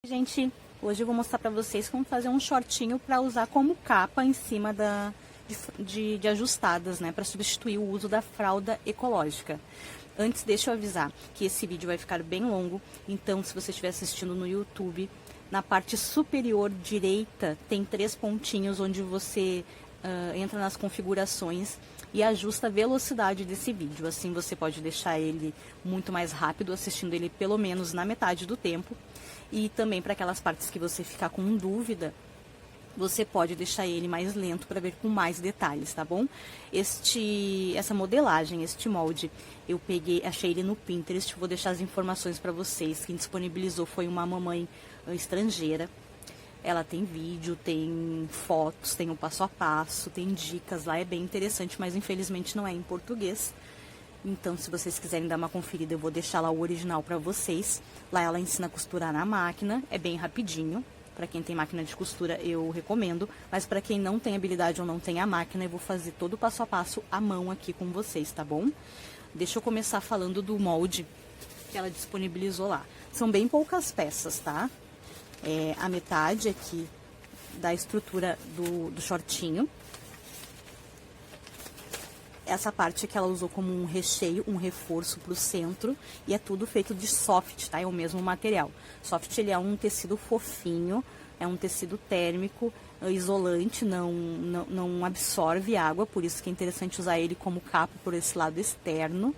Gente, hoje eu vou mostrar pra vocês como fazer um shortinho pra usar como capa em cima de ajustadas, né? Pra substituir o uso da fralda ecológica. Antes, deixa eu avisar que esse vídeo vai ficar bem longo, então se você estiver assistindo no YouTube, na parte superior direita tem 3 pontinhos onde você entra nas configurações e ajusta a velocidade desse vídeo. Assim você pode deixar ele muito mais rápido, assistindo ele pelo menos na metade do tempo. E também para aquelas partes que você ficar com dúvida, você pode deixar ele mais lento para ver com mais detalhes, tá bom? Essa modelagem, este molde, eu achei ele no Pinterest, vou deixar as informações para vocês. Quem disponibilizou foi uma mamãe estrangeira. Ela tem vídeo, tem fotos, tem o passo a passo, tem dicas lá, é bem interessante, mas infelizmente não é em português. Então, se vocês quiserem dar uma conferida, eu vou deixar lá o original para vocês. Lá ela ensina a costurar na máquina, é bem rapidinho. Para quem tem máquina de costura, eu recomendo. Mas para quem não tem habilidade ou não tem a máquina, eu vou fazer todo o passo a passo à mão aqui com vocês, tá bom? Deixa eu começar falando do molde que ela disponibilizou lá. São bem poucas peças, tá? A metade aqui da estrutura do shortinho. Essa parte que ela usou como um recheio, um reforço para o centro, e é tudo feito de soft, tá? É o mesmo material. Soft, ele é um tecido fofinho, é um tecido térmico, isolante, não absorve água, por isso que é interessante usar ele como capa por esse lado externo.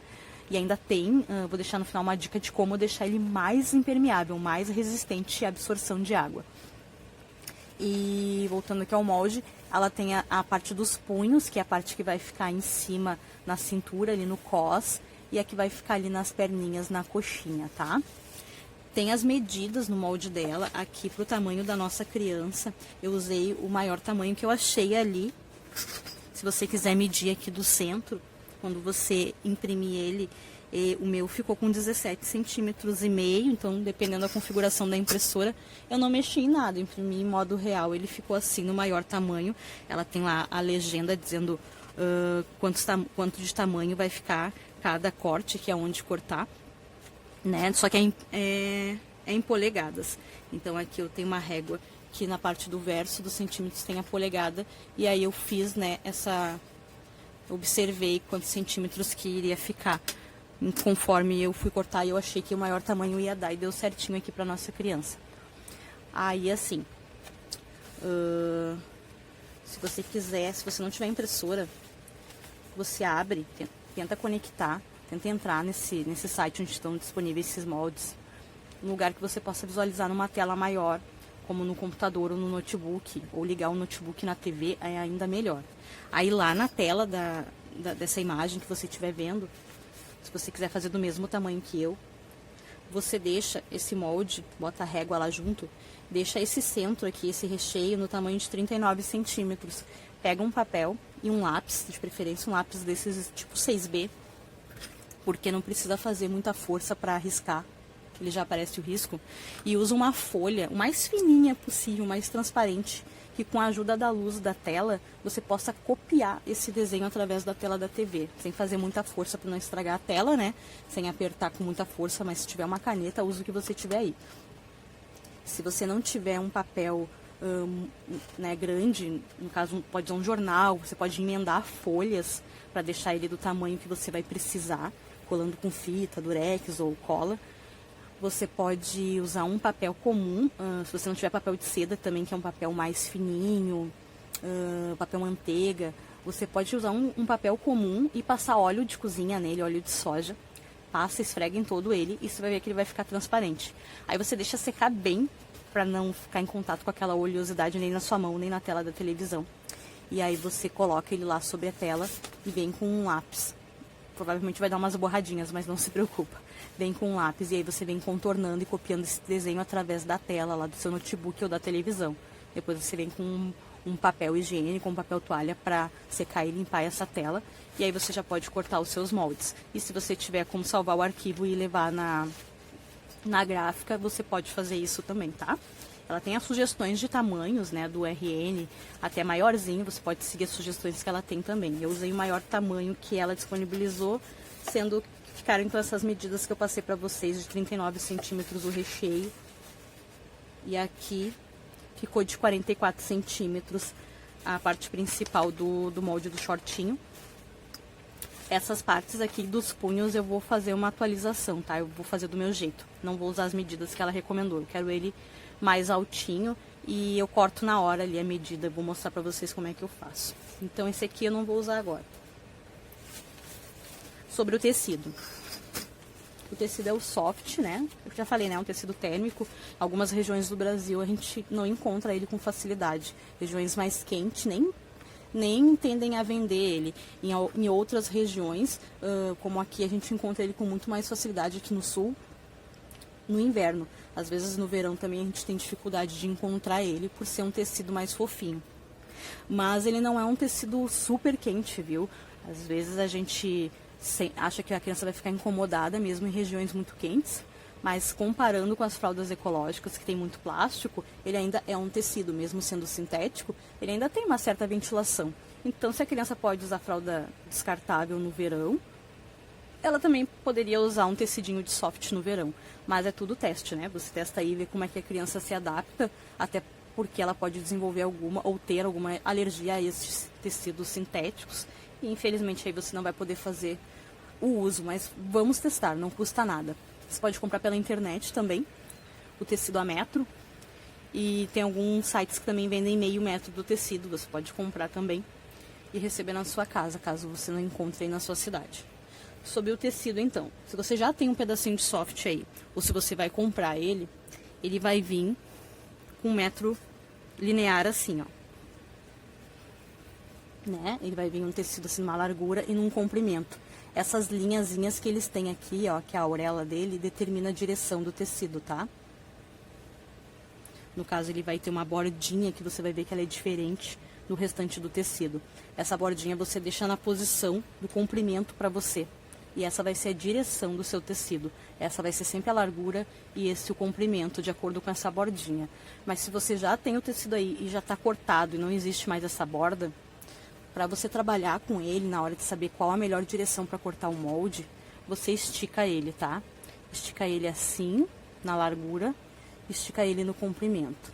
E ainda tem, vou deixar no final uma dica de como deixar ele mais impermeável, mais resistente à absorção de água. E voltando aqui ao molde, ela tem a parte dos punhos, que é a parte que vai ficar em cima na cintura, ali no cós, e a que vai ficar ali nas perninhas, na coxinha, tá? Tem as medidas no molde dela, aqui pro tamanho da nossa criança. Eu usei o maior tamanho que eu achei ali. Se você quiser medir aqui do centro, quando você imprimir ele, o meu ficou com 17 centímetros e meio, então dependendo da configuração da impressora, eu não mexi em nada, imprimi em modo real, ele ficou assim no maior tamanho. Ela tem lá a legenda dizendo quanto de tamanho vai ficar cada corte, que é onde cortar, né? Só que é em polegadas. Então aqui eu tenho uma régua que na parte do verso dos centímetros tem a polegada, e aí eu fiz, né, observei quantos centímetros que iria ficar. Conforme eu fui cortar, eu achei que o maior tamanho ia dar e deu certinho aqui pra nossa criança. Aí assim, se você quiser, se você não tiver impressora, você abre, tenta conectar, tenta entrar nesse site onde estão disponíveis esses moldes, um lugar que você possa visualizar numa tela maior, como no computador ou no notebook, ou ligar o notebook na TV, é ainda melhor. Aí lá na tela dessa imagem que você estiver vendo, se você quiser fazer do mesmo tamanho que eu, você deixa esse molde, bota a régua lá junto, deixa esse centro aqui, esse recheio, no tamanho de 39 centímetros. Pega um papel e um lápis, de preferência um lápis desses tipo 6B, porque não precisa fazer muita força para riscar, ele já aparece o risco, e usa uma folha o mais fininha possível, mais transparente, que com a ajuda da luz da tela, você possa copiar esse desenho através da tela da TV, sem fazer muita força para não estragar a tela, né? Sem apertar com muita força, mas se tiver uma caneta, use o que você tiver aí. Se você não tiver um papel né, grande, no caso pode ser um jornal, você pode emendar folhas para deixar ele do tamanho que você vai precisar, colando com fita, durex ou cola. Você pode usar um papel comum, se você não tiver papel de seda também, que é um papel mais fininho, papel manteiga. Você pode usar um papel comum e passar óleo de cozinha nele, óleo de soja. Passa, esfrega em todo ele e você vai ver que ele vai ficar transparente. Aí você deixa secar bem, para não ficar em contato com aquela oleosidade nem na sua mão, nem na tela da televisão. E aí você coloca ele lá sobre a tela e vem com um lápis. Provavelmente vai dar umas borradinhas, mas não se preocupa. Vem com um lápis e aí você vem contornando e copiando esse desenho através da tela lá do seu notebook ou da televisão. Depois você vem com um papel higiênico, um papel toalha para secar e limpar essa tela. E aí você já pode cortar os seus moldes. E se você tiver como salvar o arquivo e levar na gráfica, você pode fazer isso também, tá? Ela tem as sugestões de tamanhos, né, do RN até maiorzinho, você pode seguir as sugestões que ela tem também. Eu usei o maior tamanho que ela disponibilizou, sendo que ficaram então essas medidas que eu passei para vocês, de 39 centímetros o recheio E aqui ficou de 44 centímetros a parte principal do molde do shortinho. Essas partes aqui dos punhos eu vou fazer uma atualização, tá? Eu vou fazer do meu jeito. Não vou usar as medidas que ela recomendou. Eu quero ele mais altinho e eu corto na hora ali a medida. Eu vou mostrar pra vocês como é que eu faço. Então esse aqui eu não vou usar agora. Sobre o tecido. O tecido é o soft, né? Eu já falei, né? É um tecido térmico. Algumas regiões do Brasil a gente não encontra ele com facilidade. Regiões mais quentes nem tendem a vender ele. Em outras regiões, como aqui, a gente encontra ele com muito mais facilidade aqui no sul, no inverno. Às vezes no verão também a gente tem dificuldade de encontrar ele por ser um tecido mais fofinho. Mas ele não é um tecido super quente, viu? Às vezes a gente acha que a criança vai ficar incomodada mesmo em regiões muito quentes. Mas comparando com as fraldas ecológicas, que tem muito plástico, ele ainda é um tecido, mesmo sendo sintético, ele ainda tem uma certa ventilação. Então, se a criança pode usar fralda descartável no verão, ela também poderia usar um tecidinho de soft no verão. Mas é tudo teste, né? Você testa aí e vê como é que a criança se adapta, até porque ela pode desenvolver alguma ou ter alguma alergia a esses tecidos sintéticos. E infelizmente aí você não vai poder fazer o uso, mas vamos testar, não custa nada. Você pode comprar pela internet também, o tecido a metro. E tem alguns sites que também vendem meio metro do tecido. Você pode comprar também e receber na sua casa, caso você não encontre aí na sua cidade. Sobre o tecido, então, se você já tem um pedacinho de soft aí, ou se você vai comprar ele, ele vai vir com 1 metro linear assim, ó. Né? Ele vai vir um tecido assim numa largura e num comprimento. Essas linhazinhas que eles têm aqui, ó, que é a auréola dele, determina a direção do tecido, tá? No caso, ele vai ter uma bordinha que você vai ver que ela é diferente do restante do tecido. Essa bordinha você deixa na posição do comprimento para você. E essa vai ser a direção do seu tecido. Essa vai ser sempre a largura e esse o comprimento, de acordo com essa bordinha. Mas se você já tem o tecido aí e já está cortado e não existe mais essa borda, para você trabalhar com ele, na hora de saber qual a melhor direção para cortar o molde, você estica ele, tá? Estica ele assim, na largura, estica ele no comprimento.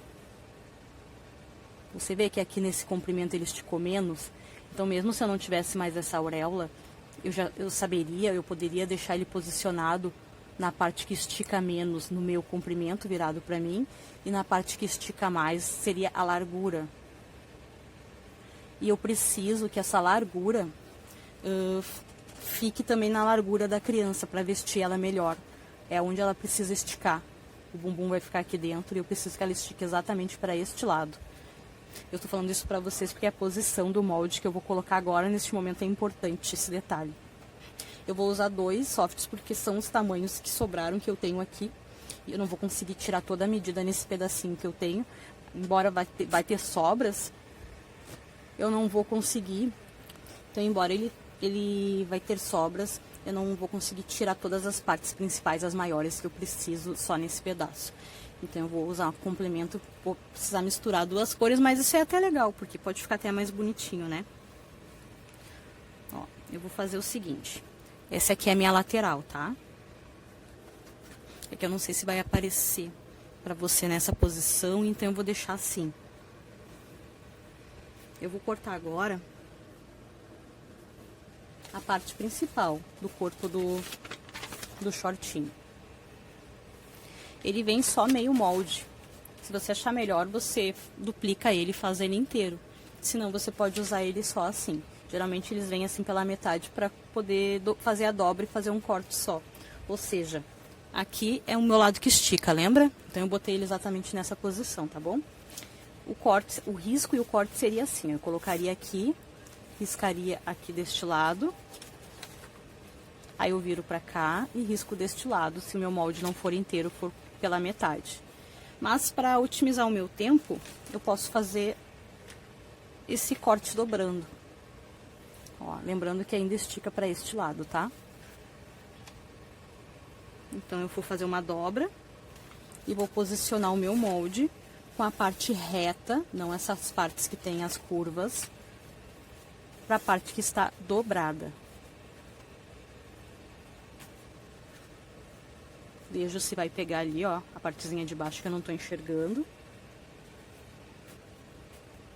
Você vê que aqui nesse comprimento ele esticou menos, então mesmo se eu não tivesse mais essa auréola, eu poderia deixar ele posicionado na parte que estica menos no meu comprimento virado para mim, e na parte que estica mais seria a largura. E eu preciso que essa largura fique também na largura da criança, para vestir ela melhor. É onde ela precisa esticar. O bumbum vai ficar aqui dentro e eu preciso que ela estique exatamente para este lado. Eu estou falando isso para vocês porque a posição do molde que eu vou colocar agora, neste momento, é importante, esse detalhe. Eu vou usar 2 softs porque são os tamanhos que sobraram, que eu tenho aqui. E eu não vou conseguir tirar toda a medida nesse pedacinho que eu tenho. Embora vai ter sobras, eu não vou conseguir. Então, embora ele vai ter sobras, eu não vou conseguir tirar todas as partes principais, as maiores, que eu preciso só nesse pedaço. Então eu vou usar um complemento, vou precisar misturar 2 cores, mas isso é até legal, porque pode ficar até mais bonitinho, né? Ó, eu vou fazer o seguinte. Essa aqui é a minha lateral, tá? É que eu não sei se vai aparecer pra você nessa posição, então eu vou deixar assim. Eu vou cortar agora a parte principal do corpo do shortinho. Ele vem só meio molde. Se você achar melhor, você duplica ele e faz ele inteiro. Senão você pode usar ele só assim. Geralmente eles vêm assim pela metade para poder fazer a dobra e fazer um corte só. Ou seja, aqui é o meu lado que estica, lembra? Então eu botei ele exatamente nessa posição, tá bom? O corte, o risco e o corte seria assim. Eu colocaria aqui, riscaria aqui deste lado. Aí eu viro pra cá e risco deste lado, se o meu molde não for inteiro, for pela metade. Mas para otimizar o meu tempo, eu posso fazer esse corte dobrando. Ó, lembrando que ainda estica para este lado, tá? Então eu vou fazer uma dobra e vou posicionar o meu molde com a parte reta, não essas partes que tem as curvas, para a parte que está dobrada. Vejo se vai pegar ali, ó, a partezinha de baixo que eu não tô enxergando.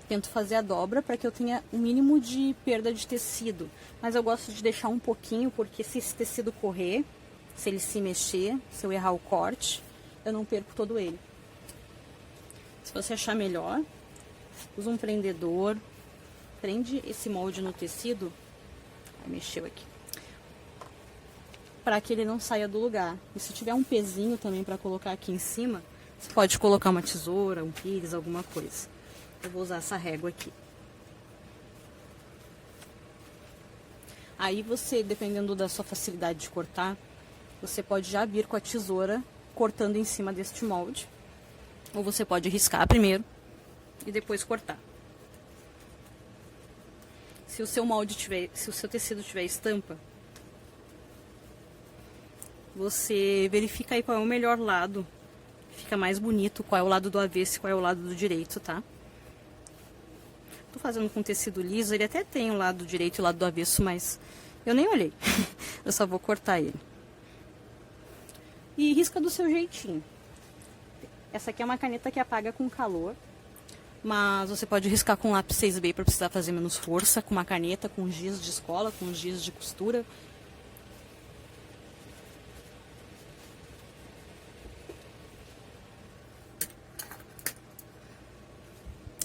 Tento fazer a dobra para que eu tenha o mínimo de perda de tecido. Mas eu gosto de deixar um pouquinho, porque se esse tecido correr, se ele se mexer, se eu errar o corte, eu não perco todo ele. Se você achar melhor, usa um prendedor, prende esse molde no tecido, mexeu aqui, para que ele não saia do lugar. E se tiver um pezinho também para colocar aqui em cima, você pode colocar uma tesoura, um pires, alguma coisa. Eu vou usar essa régua aqui. Aí você, dependendo da sua facilidade de cortar, você pode já vir com a tesoura cortando em cima deste molde. Ou você pode riscar primeiro e depois cortar. Se o seu molde tiver, se o seu tecido tiver estampa, você verifica aí qual é o melhor lado, fica mais bonito, qual é o lado do avesso e qual é o lado do direito, tá? Tô fazendo com tecido liso, ele até tem o lado direito e o lado do avesso, mas eu nem olhei. Eu só vou cortar ele. E risca do seu jeitinho. Essa aqui é uma caneta que apaga com calor, mas você pode riscar com lápis 6B para precisar fazer menos força, com uma caneta, com giz de escola, com giz de costura.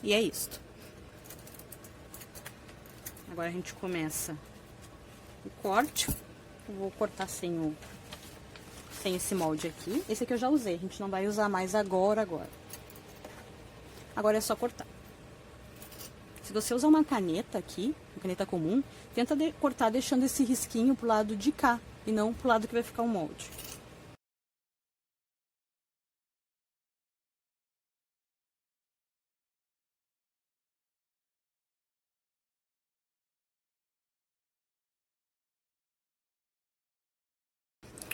E é isto. Agora a gente começa o corte. Eu vou cortar sem esse molde aqui. Esse aqui eu já usei, a gente não vai usar mais agora. Agora é só cortar. Se você usar uma caneta aqui, uma caneta comum, tenta cortar deixando esse risquinho pro lado de cá e não pro lado que vai ficar o molde.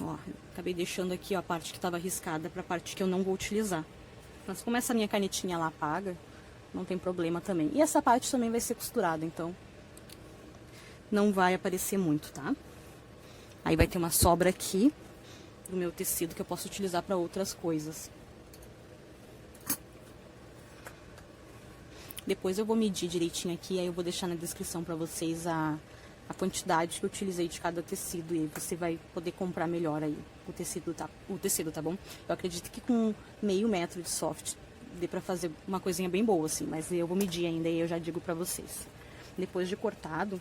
Ó, acabei deixando aqui ó, a parte que estava riscada para a parte que eu não vou utilizar. Mas como essa minha canetinha lá apaga, não tem problema também. E essa parte também vai ser costurada, então não vai aparecer muito, tá? Aí vai ter uma sobra aqui do meu tecido que eu posso utilizar para outras coisas. Depois eu vou medir direitinho aqui, aí eu vou deixar na descrição para vocês a quantidade que eu utilizei de cada tecido, e aí você vai poder comprar melhor aí o tecido, tá bom? Eu acredito que com meio metro de soft dê pra fazer uma coisinha bem boa, assim, mas eu vou medir ainda e eu já digo pra vocês. Depois de cortado,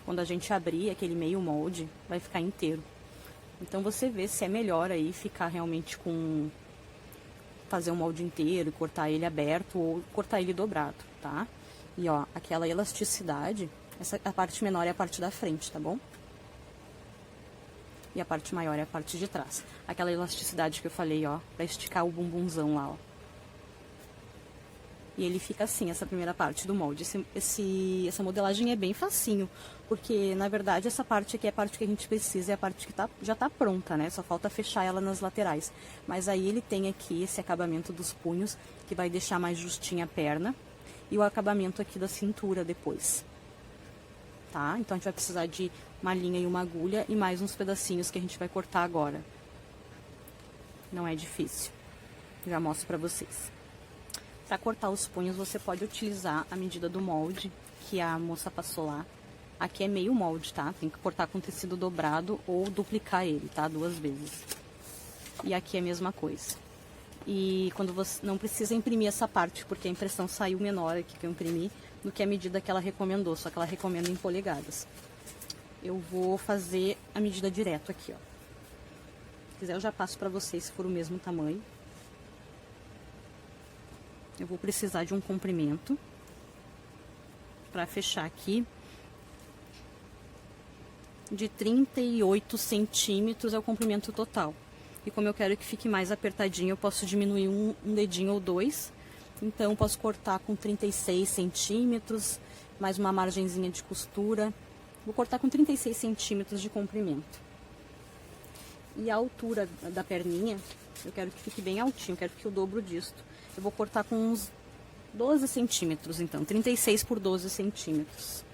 quando a gente abrir aquele meio molde, vai ficar inteiro. Então você vê se é melhor aí ficar realmente com... fazer um molde inteiro e cortar ele aberto ou cortar ele dobrado, tá? E ó, aquela elasticidade, a parte menor é a parte da frente, tá bom? E a parte maior é a parte de trás. Aquela elasticidade que eu falei, ó, pra esticar o bumbumzão lá, ó. E ele fica assim, essa primeira parte do molde. Essa modelagem é bem facinho, porque na verdade essa parte aqui é a parte que a gente precisa, é a parte que já tá pronta, né? Só falta fechar ela nas laterais. Mas aí ele tem aqui esse acabamento dos punhos, que vai deixar mais justinha a perna. E o acabamento aqui da cintura depois, tá? Então a gente vai precisar de uma linha e uma agulha e mais uns pedacinhos que a gente vai cortar agora. Não é difícil, já mostro pra vocês. Para cortar os punhos você pode utilizar a medida do molde que a moça passou lá. Aqui é meio molde, tá? Tem que cortar com tecido dobrado ou duplicar ele, tá? 2 vezes. E aqui é a mesma coisa. E quando você não precisa imprimir essa parte, porque a impressão saiu menor aqui que eu imprimi do que a medida que ela recomendou, só que ela recomenda em polegadas. Eu vou fazer a medida direto aqui, ó. Se quiser eu já passo pra vocês se for o mesmo tamanho. Eu vou precisar de um comprimento para fechar aqui de 38 centímetros é o comprimento total. E como eu quero que fique mais apertadinho, eu posso diminuir um dedinho ou 2. Então, eu posso cortar com 36 centímetros, mais uma margenzinha de costura. Vou cortar com 36 centímetros de comprimento. E a altura da perninha, eu quero que fique bem altinho, eu quero que o dobro disto. Eu vou cortar com uns 12 centímetros, então, 36 por 12 centímetros.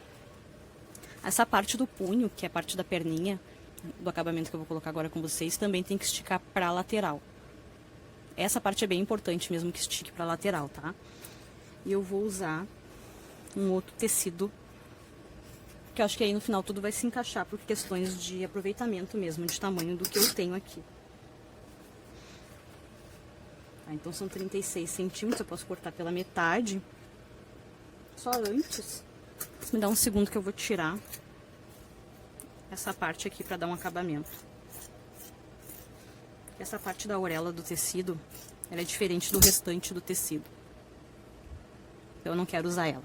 Essa parte do punho, que é a parte da perninha, do acabamento que eu vou colocar agora com vocês, também tem que esticar pra lateral. Essa parte é bem importante mesmo que estique pra lateral, tá? E eu vou usar um outro tecido, que eu acho que aí no final tudo vai se encaixar por questões de aproveitamento mesmo, de tamanho do que eu tenho aqui. Tá, então são 36 centímetros, eu posso cortar pela metade. Só antes, me dá um segundo que eu vou tirar essa parte aqui pra dar um acabamento. Essa parte da orelha do tecido, ela é diferente do restante do tecido. Então eu não quero usar ela.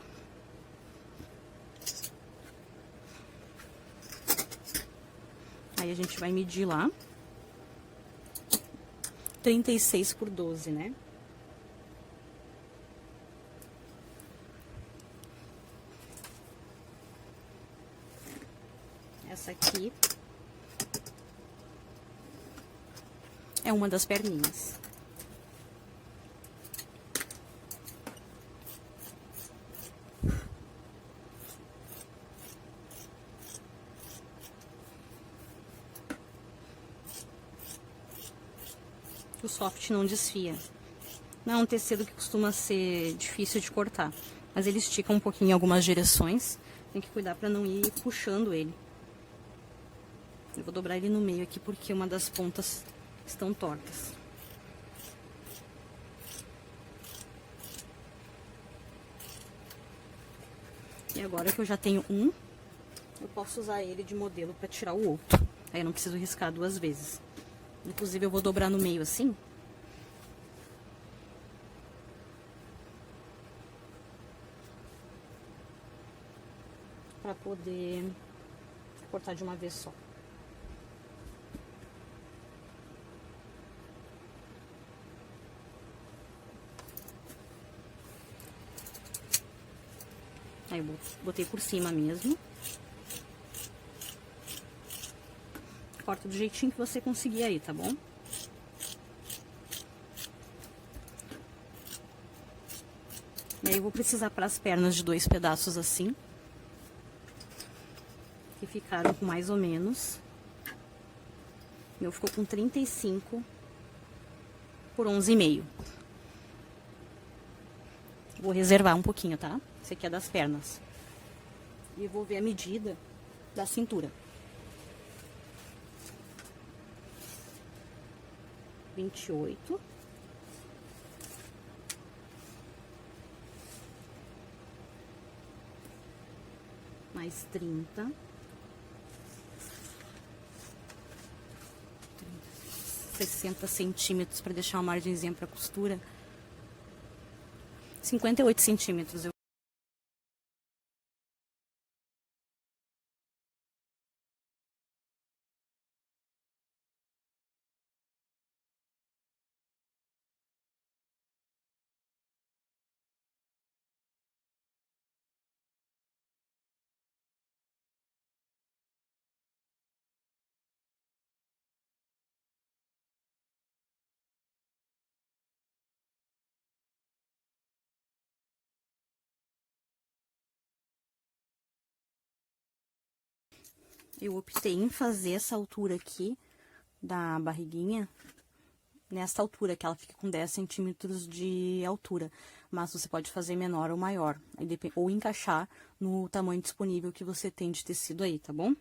Aí a gente vai medir lá. 36 por 12, né? Essa aqui é uma das perninhas. O soft não desfia. Não é um tecido que costuma ser difícil de cortar, mas ele estica um pouquinho em algumas direções. Tem que cuidar para não ir puxando ele. Eu vou dobrar ele no meio aqui porque uma das pontas estão tortas. E agora que eu já tenho um, eu posso usar ele de modelo para tirar o outro. Aí eu não preciso riscar duas vezes. Inclusive eu vou dobrar no meio assim. Pra poder cortar de uma vez só. Aí eu botei por cima mesmo. Corta do jeitinho que você conseguir aí, tá bom? E aí eu vou precisar para as pernas de 2 pedaços assim. Que ficaram com mais ou menos. O meu ficou com 35 por 11,5. Vou reservar um pouquinho, tá? Esse aqui é das pernas. E vou ver a medida da cintura. 28. Mais 30. 60 centímetros para deixar uma margenzinha para costura. 58 centímetros. Eu optei em fazer essa altura aqui da barriguinha, nessa altura, que ela fica com 10 centímetros de altura. Mas você pode fazer menor ou maior, ou encaixar no tamanho disponível que você tem de tecido aí, tá bom?